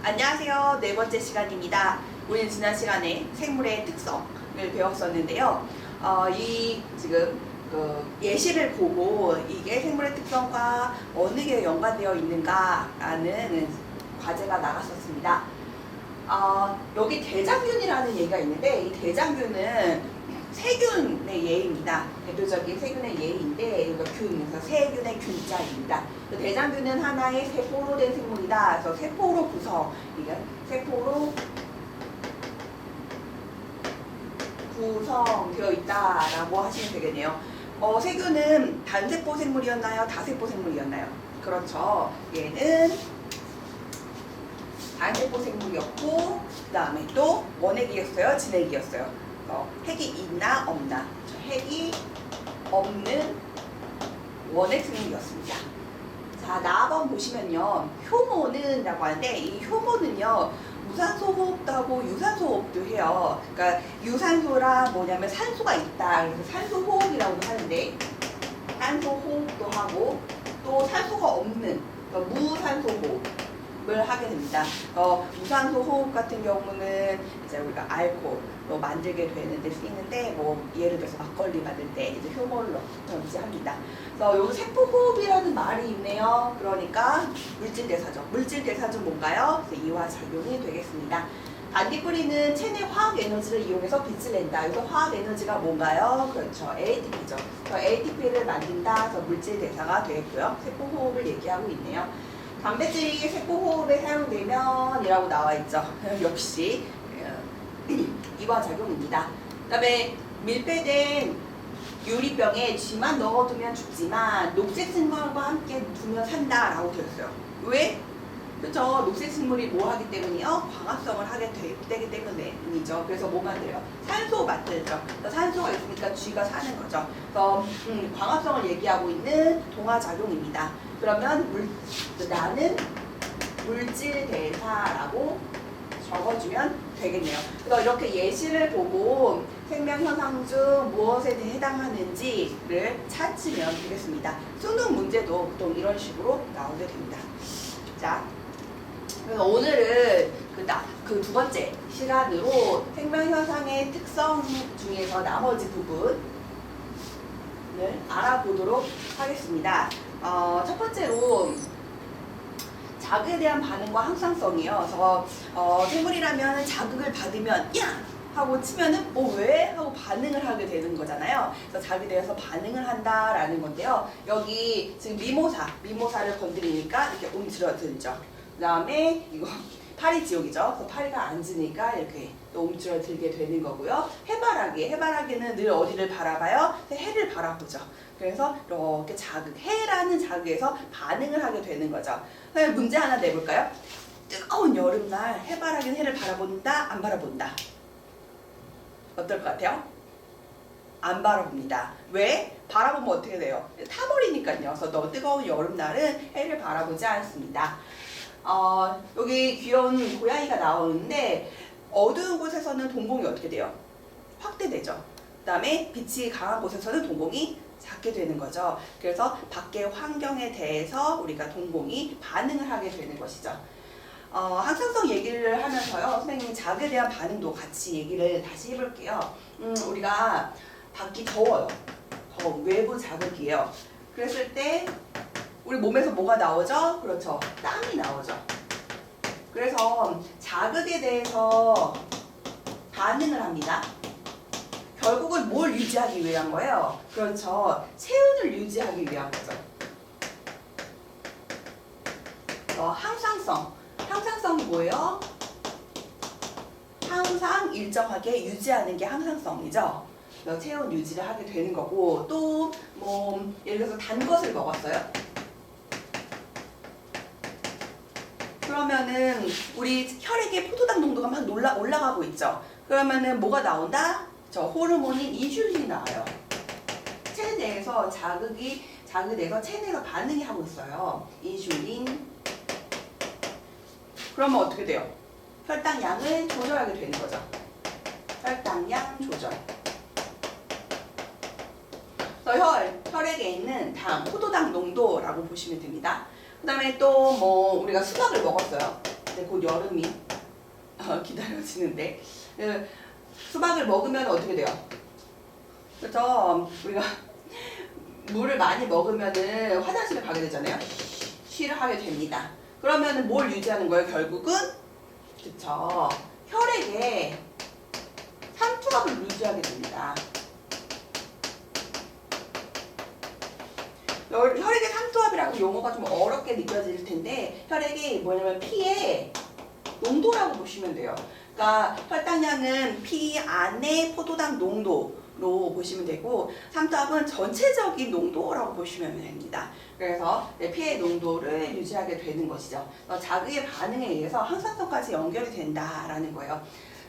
안녕하세요. 네 번째 시간입니다. 우리는 지난 시간에 생물의 특성을 배웠었는데요. 지금 예시를 보고 이게 생물의 특성과 어느 게 연관되어 있는가라는 과제가 나갔었습니다. 여기 대장균이라는 얘기가 있는데 이 대장균은 세균의 예입니다. 대표적인 세균의 예인데 이거 균, 그래서 세균의 균자입니다. 대장균은 하나의 세포로 된 생물이다. 그래서 세포로 이게 세포로 구성되어 있다라고 하시면 되겠네요. 세균은 단세포 생물이었나요? 다세포 생물이었나요? 그렇죠. 얘는 단세포 생물이었고 그 다음에 또 원핵이었어요? 진핵이었어요? 핵이 있나 없나? 핵이 없는 원핵 생물이었습니다. 자, 나번 보시면요. 효모는 라고 하는데 이 효모는요. 무산소 호흡도 하고 유산소 호흡도 해요. 그러니까 유산소랑 뭐냐면 산소가 있다. 그래서 산소 호흡이라고도 하는데 산소 호흡도 하고 또 산소가 없는 무산소 호흡을 하게 됩니다. 무산소 호흡 같은 경우는 이제 우리가 알코올로 만들게 되는데 쓰이는데 뭐 예를 들어서 막걸리 만들 때 이제 효모를 전지합니다. 그래서 여기 세포 호흡이라는 말이 있네요. 그러니까 물질 대사죠. 물질 대사는 뭔가요? 이와 작용이 되겠습니다. 반딧불이는 체내 화학 에너지를 이용해서 빛을 낸다. 그래서 화학 에너지가 뭔가요? 그렇죠. ATP죠. ATP를 만든다. 그래서 물질 대사가 되겠고요. 세포 호흡을 얘기하고 있네요. 단백질이 세포 호흡에 사용되면 이라고 나와 있죠. 역시 이와 작용입니다. 그 다음에 밀폐된 유리병에 쥐만 넣어두면 죽지만 녹색 생물과 함께 두면 산다라고 되었어요. 왜? 그렇죠. 녹색 생물이 뭐 하기 때문이요? 광합성을 하게 되기 때문이죠. 그래서 뭐 만들어요? 산소 만들죠. 산소가 있으니까 쥐가 사는 거죠. 그래서 광합성을 얘기하고 있는 동화작용입니다. 그러면 나는 물질 대사라고 적어주면 되겠네요. 그래서 이렇게 예시를 보고 생명현상 중 무엇에 해당하는지를 찾으면 되겠습니다. 수능 문제도 보통 이런 식으로 나오게 됩니다. 자, 그래서 오늘은 그 두 번째 시간으로 생명현상의 특성 중에서 나머지 부분을 알아보도록 하겠습니다. 첫 번째로 자극에 대한 반응과 항상성이요. 그래서 생물이라면 자극을 받으면 야! 하고 치면은 왜? 하고 반응을 하게 되는 거잖아요. 그래서 자극에 대해서 반응을 한다라는 건데요. 여기 지금 미모사를 건드리니까 이렇게 움츠러들죠. 그 다음에 이거 파리 지옥이죠. 그래서 파리가 앉으니까 이렇게 또 움츠러들게 되는 거고요. 해바라기는 늘 어디를 바라봐요? 해를 바라보죠. 그래서 이렇게 해라는 자극에서 반응을 하게 되는 거죠. 문제 하나 내볼까요? 뜨거운 여름날 해바라기는 해를 바라본다? 안 바라본다? 어떨 것 같아요? 안 바라봅니다. 왜? 바라보면 어떻게 돼요? 타버리니까요. 그래서 너무 뜨거운 여름날은 해를 바라보지 않습니다. 여기 귀여운 고양이가 나오는데 어두운 곳에서는 동공이 어떻게 돼요? 확대되죠. 그 다음에 빛이 강한 곳에서는 동공이 작게 되는 거죠. 그래서 밖의 환경에 대해서 우리가 동공이 반응을 하게 되는 것이죠. 항상성 얘기를 하면서요. 선생님이 자극에 대한 반응도 같이 얘기를 다시 해볼게요. 우리가 밖이 더워요. 외부 자극이에요. 그랬을 때 우리 몸에서 뭐가 나오죠? 그렇죠. 땀이 나오죠. 그래서 자극에 대해서 반응을 합니다. 결국은 뭘 유지하기 위한 거예요? 그렇죠. 체온을 유지하기 위한 거죠. 항상성이 뭐예요? 항상 일정하게 유지하는 게 항상성이죠. 체온 유지를 하게 되는 거고 또 예를 들어서 단 것을 먹었어요. 그러면은 우리 혈액의 포도당 농도가 막 올라가고 있죠. 그러면은 뭐가 나온다? 호르몬인 인슐린이 나와요. 체내에서 자극돼서 체내가 반응이 하고 있어요. 인슐린. 그러면 어떻게 돼요? 혈당량을 조절하게 되는 거죠. 혈당량 조절. 그래서 혈액에 있는 포도당 농도라고 보시면 됩니다. 그 다음에 또 우리가 수박을 먹었어요. 이제 곧 여름이 기다려지는데 수박을 먹으면 어떻게 돼요? 그렇죠? 우리가 물을 많이 먹으면은 화장실에 가게 되잖아요. 쉬를 하게 됩니다. 그러면은 뭘 유지하는 거예요? 결국은 그쵸? 혈액에 삼투압을 유지하게 됩니다. 혈액의 삼투압이라고 용어가 좀 어렵게 느껴질 텐데 혈액이 뭐냐면 피의 농도라고 보시면 돼요. 그러니까 혈당량은 피 안의 포도당 농도로 보시면 되고 삼투압은 전체적인 농도라고 보시면 됩니다. 그래서 피의 농도를 유지하게 되는 것이죠. 자극의 반응에 의해서 항산성까지 연결이 된다라는 거예요.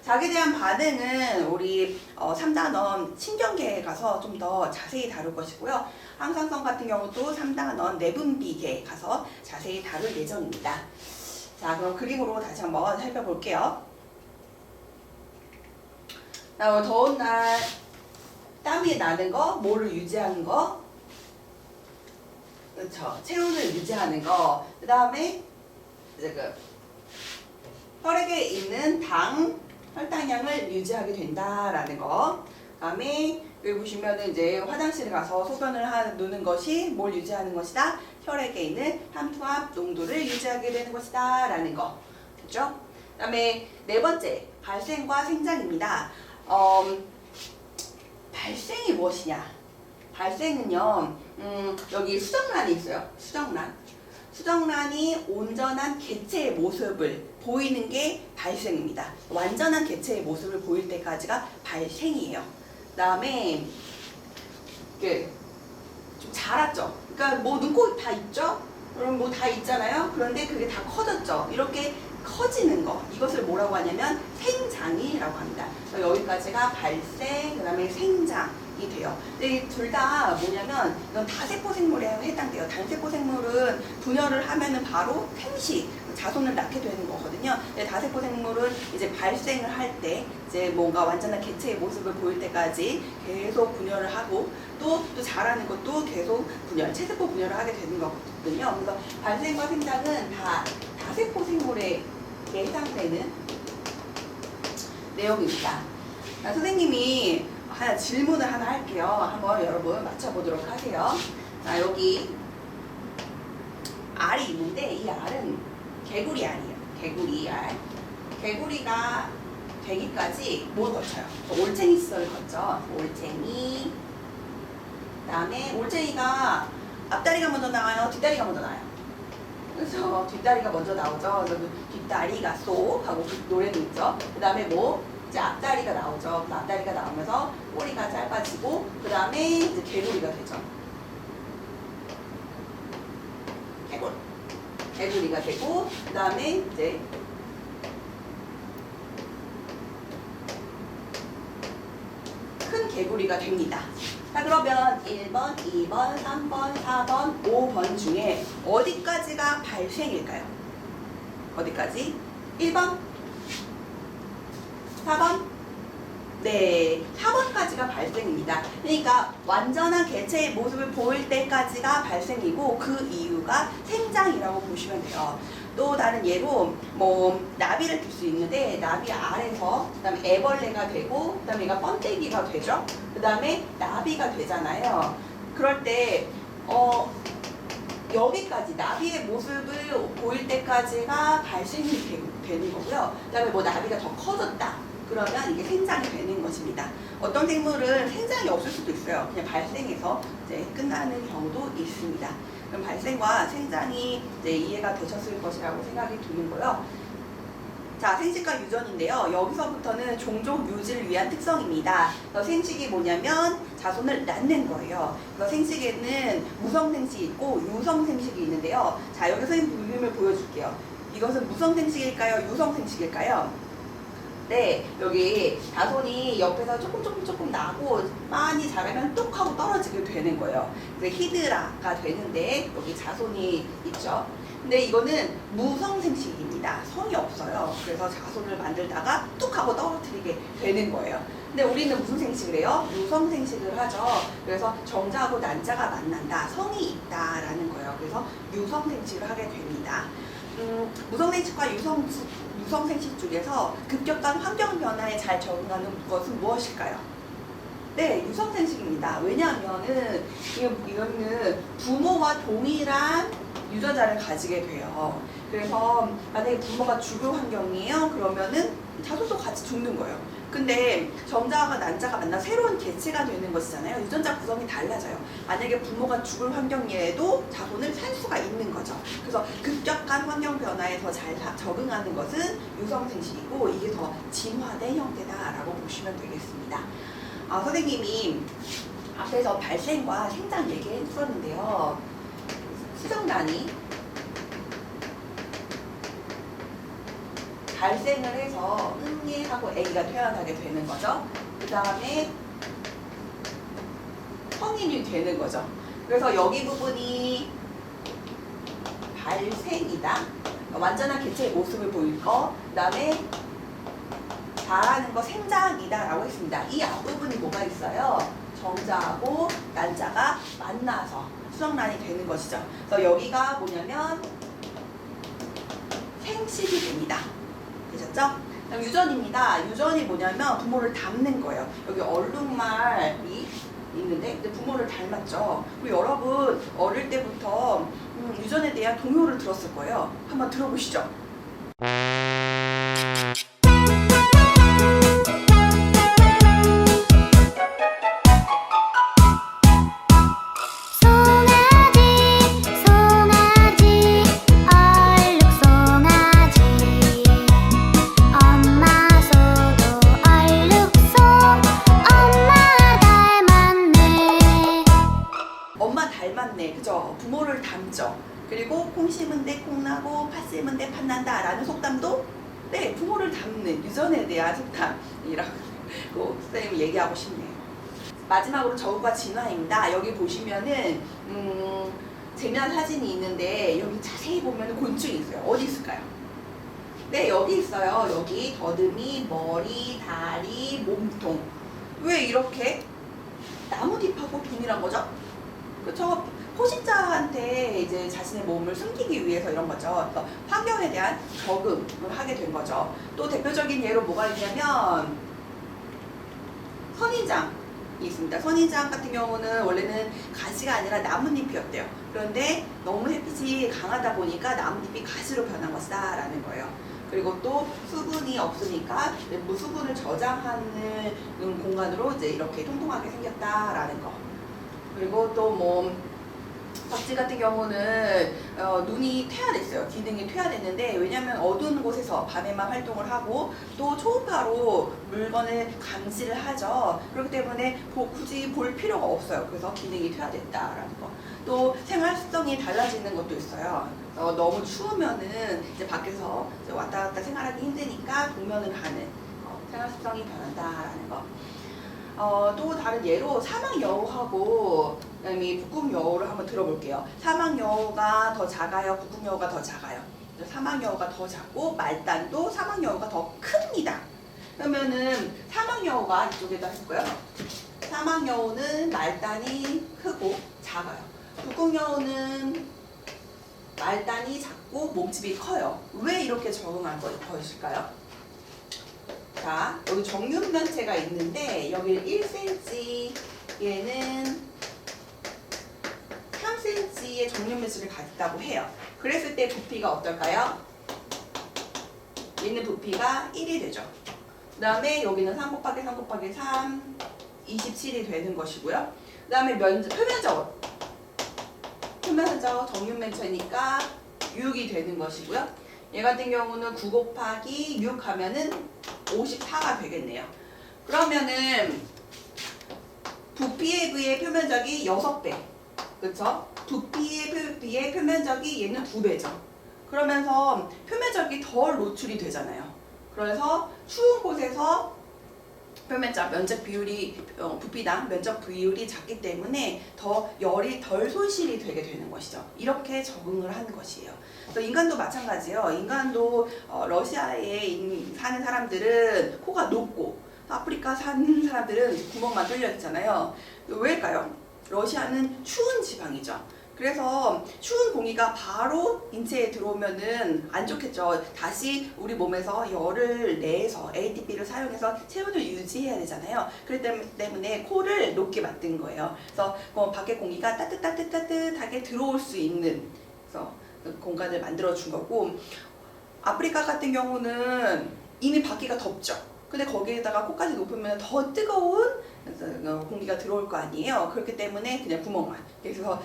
자기에 대한 반응은 우리 3단원 신경계에 가서 좀 더 자세히 다룰 것이고요. 항산성 같은 경우도 3단원 내분비계에 가서 자세히 다룰 예정입니다. 자, 그럼 그림으로 다시 한번 살펴볼게요. 더운 날 땀이 나는 거, 뭐를 유지하는 거, 그렇죠. 체온을 유지하는 거, 그 다음에 혈액에 있는 혈당량을 유지하게 된다라는 거. 그다음에 여기 보시면은 이제 화장실에 가서 소변을 누는 것이 뭘 유지하는 것이다? 혈액에 있는 삼투압 농도를 유지하게 되는 것이다라는 거. 그렇죠? 그다음에 네 번째, 발생과 생장입니다. 발생이 무엇이냐? 발생은요, 여기 수정란이 있어요. 수정란이 온전한 개체의 모습을 보이는 게 발생입니다. 완전한 개체의 모습을 보일 때까지가 발생이에요. 그 다음에 좀 자랐죠. 그러니까 뭐 눈코입 다 있죠? 그럼 뭐 다 있잖아요. 그런데 그게 다 커졌죠. 이렇게 커지는 거, 이것을 뭐라고 하냐면 생장이라고 합니다. 여기까지가 발생, 그 다음에 생장이 돼요. 근데 둘 다 뭐냐면 이건 다세포 생물에 해당돼요. 단세포 생물은 분열을 하면은 바로 생시, 자손을 낳게 되는 거거든요. 근데 다세포 생물은 이제 발생을 할 때 이제 뭔가 완전한 개체의 모습을 보일 때까지 계속 분열을 하고 또 자라는 것도 계속 체세포 분열을 하게 되는 거거든요. 그래서 발생과 생장은 다 다세포 생물에 해당되는 내용입니다. 선생님이 질문을 하나 할게요. 한번 여러분 맞춰보도록 하세요. 여기 알이 있는데 이 알은 개구리 알이에요. 개구리 알. 개구리가 되기까지 뭘 거쳐요? 올챙이 시설을 거쳐. 올챙이. 그 다음에 올챙이가 앞다리가 먼저 나와요? 뒷다리가 먼저 나와요? 그래서 뒷다리가 먼저 나오죠. 그래서 뒷다리가 쏙 하고 그 노래도 있죠. 그 다음에 이제 앞다리가 나오죠. 그 앞다리가 나오면서 꼬리가 짧아지고 그 다음에 이제 개구리가 되죠. 개구리가 되고 그 다음에 이제 큰 개구리가 됩니다. 자, 그러면 1번, 2번, 3번, 4번, 5번 중에 어디까지가 발생일까요? 어디까지? 1번? 4번? 네, 4번까지가 발생입니다. 그러니까 완전한 개체의 모습을 보일 때까지가 발생이고 그 이유가 생장이라고 보시면 돼요. 또 다른 예로 나비를 들 수 있는데 나비 알에서 그다음에 애벌레가 되고 그다음에 얘가 번데기가 되죠. 그다음에 나비가 되잖아요. 그럴 때 여기까지 나비의 모습을 보일 때까지가 발생이 되는 거고요. 그다음에 나비가 더 커졌다. 그러면 이게 생장이 되는 것입니다. 어떤 생물은 생장이 없을 수도 있어요. 그냥 발생해서 이제 끝나는 경우도 있습니다. 그럼 발생과 생장이 이제 이해가 되셨을 것이라고 생각이 드는고요. 자, 생식과 유전인데요. 여기서부터는 종족 유지를 위한 특성입니다. 생식이 뭐냐면 자손을 낳는 거예요. 그래서 생식에는 무성생식이 있고 유성생식이 있는데요. 자, 여기서 그림을 보여줄게요. 이것은 무성생식일까요? 유성생식일까요? 네, 여기 자손이 옆에서 조금 나고 많이 자라면 뚝 하고 떨어지게 되는 거예요. 그래서 히드라가 되는데 여기 자손이 있죠. 근데 이거는 무성생식입니다. 성이 없어요. 그래서 자손을 만들다가 뚝 하고 떨어뜨리게 되는 거예요. 근데 우리는 무슨 생식을 해요? 유성생식을 하죠. 그래서 정자하고 난자가 만난다. 성이 있다라는 거예요. 그래서 유성생식을 하게 됩니다. 무성생식과 유성생식 중에서 급격한 환경 변화에 잘 적응하는 것은 무엇일까요? 네, 유성생식입니다. 왜냐하면은 이거는 부모와 동일한 유전자를 가지게 돼요. 그래서 만약에 부모가 죽을 환경이에요. 그러면은 자손도 같이 죽는 거예요. 근데 정자와 난자가 만나 새로운 개체가 되는 것이잖아요. 유전자 구성이 달라져요. 만약에 부모가 죽을 환경이라도 자손을 살 수가 있는 거죠. 그래서 급격한 환경 변화에 더 잘 적응하는 것은 유성생식이고 이게 더 진화된 형태다라고 보시면 되겠습니다. 선생님이 앞에서 발생과 생장 얘기했었는데요. 수정란이 발생을 해서 응애하고 아기가 태어나게 되는 거죠. 그 다음에 성인이 되는 거죠. 그래서 여기 부분이 발생이다. 완전한 개체의 모습을 보일 거. 그 다음에 자라는 거 생장이다 라고 했습니다. 이 앞부분이 뭐가 있어요? 정자하고 난자가 만나서 수정란이 되는 것이죠. 그래서 여기가 뭐냐면 생식이 됩니다. 되셨죠? 그럼 유전입니다. 유전이 뭐냐면 부모를 닮는 거예요. 여기 얼룩말이 있는데 부모를 닮았죠. 그리고 여러분 어릴 때부터 유전에 대한 동요를 들었을 거예요. 한번 들어보시죠. 그죠? 부모를 닮죠. 그리고 콩 심은 데 콩나고 팥 심은 데 팥난다 라는 속담도 네, 부모를 닮는 유전에 대한 속담이라고 선생님이 얘기하고 싶네요. 마지막으로 저울과 진화입니다. 여기 보시면은 재미난 사진이 있는데 여기 자세히 보면 곤충이 있어요. 어디 있을까요? 네, 여기 있어요. 여기 더듬이, 머리, 다리, 몸통. 왜 이렇게 나뭇잎하고 동일한 거죠? 그쵸? 포식자한테 이제 자신의 몸을 숨기기 위해서 이런 거죠. 그래서 환경에 대한 적응을 하게 된 거죠. 또 대표적인 예로 뭐가 있냐면 선인장이 있습니다. 선인장 같은 경우는 원래는 가지가 아니라 나뭇잎이었대요. 그런데 너무 햇빛이 강하다 보니까 나뭇잎이 가지로 변한 것이다 라는 거예요. 그리고 또 수분이 없으니까 무수분을 저장하는 공간으로 이제 이렇게 통통하게 생겼다라는 거. 그리고 또 뭐 박쥐 같은 경우는 눈이 퇴화됐어요. 기능이 퇴화됐는데 왜냐하면 어두운 곳에서 밤에만 활동을 하고 또 초음파로 물건을 감지를 하죠. 그렇기 때문에 굳이 볼 필요가 없어요. 그래서 기능이 퇴화됐다라는 거. 또 생활 습성이 달라지는 것도 있어요. 너무 추우면은 이제 밖에서 이제 왔다 갔다 생활하기 힘드니까 동면을 하는 생활 습성이 변한다라는 거. 또 다른 예로 사막여우하고 그다음에 북극여우를 한번 들어볼게요. 사막여우가 더 작아요? 북극여우가 더 작아요? 사막여우가 더 작고 말단도 사막여우가 더 큽니다. 그러면은 사막여우가 이쪽에다 해볼까요? 사막여우는 말단이 크고 작아요. 북극여우는 말단이 작고 몸집이 커요. 왜 이렇게 적응할 것일까요? 자, 여기 정육면체가 있는데 여기 1cm, 얘는 3cm의 정육면체를 가졌다고 해요. 그랬을 때 부피가 어떨까요? 얘는 부피가 1이 되죠. 그 다음에 여기는 3 곱하기 3 곱하기 3, 27이 되는 것이고요. 그 다음에 표면적 정육면체니까 6이 되는 것이고요. 얘 같은 경우는 9 곱하기 6 하면은 54가 되겠네요. 그러면은 부피에 비해 표면적이 6배. 그쵸? 부피에 비해 표면적이 얘는 2배죠. 그러면서 표면적이 덜 노출이 되잖아요. 그래서 추운 곳에서 면적 비율이 부피당 면적 비율이 작기 때문에 더 열이 덜 손실이 되게 되는 것이죠. 이렇게 적응을 하는 것이에요. 또 인간도 마찬가지예요. 인간도 러시아에 사는 사람들은 코가 높고 아프리카 사는 사람들은 구멍만 뚫려 있잖아요. 왜일까요? 러시아는 추운 지방이죠. 그래서 추운 공기가 바로 인체에 들어오면은 안 좋겠죠. 다시 우리 몸에서 열을 내서 ATP를 사용해서 체온을 유지해야 되잖아요. 그렇기 때문에 코를 높게 만든 거예요. 그래서 밖에 공기가 따뜻하게 들어올 수 있는 그래서 공간을 만들어 준 거고, 아프리카 같은 경우는 이미 밖에가 덥죠. 근데 거기에다가 코까지 높으면 더 뜨거운 공기가 들어올 거 아니에요. 그렇기 때문에 그냥 구멍만. 그래서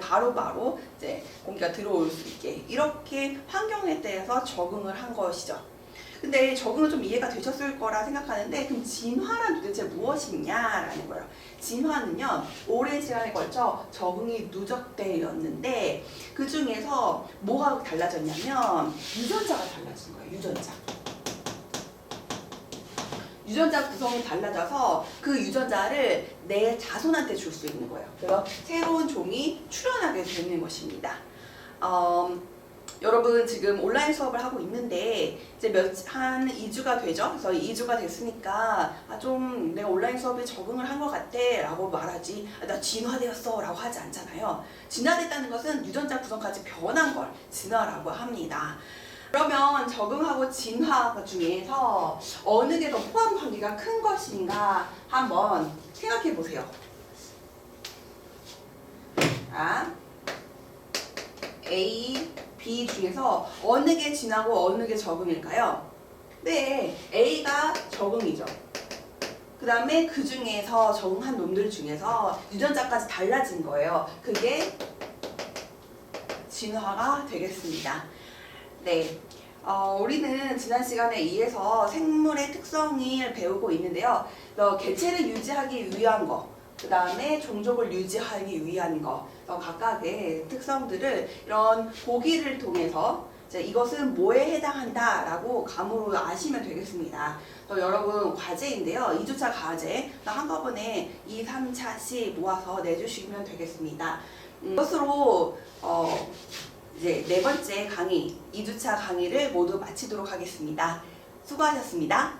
바로 이제 공기가 들어올 수 있게 이렇게 환경에 대해서 적응을 한 것이죠. 근데 적응은 좀 이해가 되셨을 거라 생각하는데, 그럼 진화란 도대체 무엇이냐라는 거예요. 진화는요, 오랜 시간에 걸쳐 적응이 누적되었는데 그 중에서 뭐가 달라졌냐면 유전자가 달라진 거예요. 유전자 구성이 달라져서 그 유전자를 내 자손한테 줄 수 있는 거예요. 그래서 새로운 종이 출현하게 되는 것입니다. 여러분 지금 온라인 수업을 하고 있는데 이제 한 2주가 되죠. 그래서 2주가 됐으니까 좀 내가 온라인 수업에 적응을 한 것 같아 라고 말하지, 나 진화되었어 라고 하지 않잖아요. 진화됐다는 것은 유전자 구성까지 변한 걸 진화라고 합니다. 그러면 적응하고 진화 중에서 어느 게 더 포함 관계가 큰 것인가 한번 생각해 보세요. A, B 중에서 어느 게 진화고 어느 게 적응일까요? 네, A가 적응이죠. 그 다음에 그 중에서 적응한 놈들 중에서 유전자까지 달라진 거예요. 그게 진화가 되겠습니다. 네, 우리는 지난 시간에 의해서 생물의 특성을 배우고 있는데요. 개체를 유지하기 위한 거, 그 다음에 종족을 유지하기 위한 거, 각각의 특성들을 이런 보기를 통해서 이것은 뭐에 해당한다라고 감으로 아시면 되겠습니다. 여러분 과제인데요. 2주차 과제 한꺼번에 2, 3차씩 모아서 내주시면 되겠습니다. 이것으로 이제 4번째 강의, 2주차 강의를 모두 마치도록 하겠습니다. 수고하셨습니다.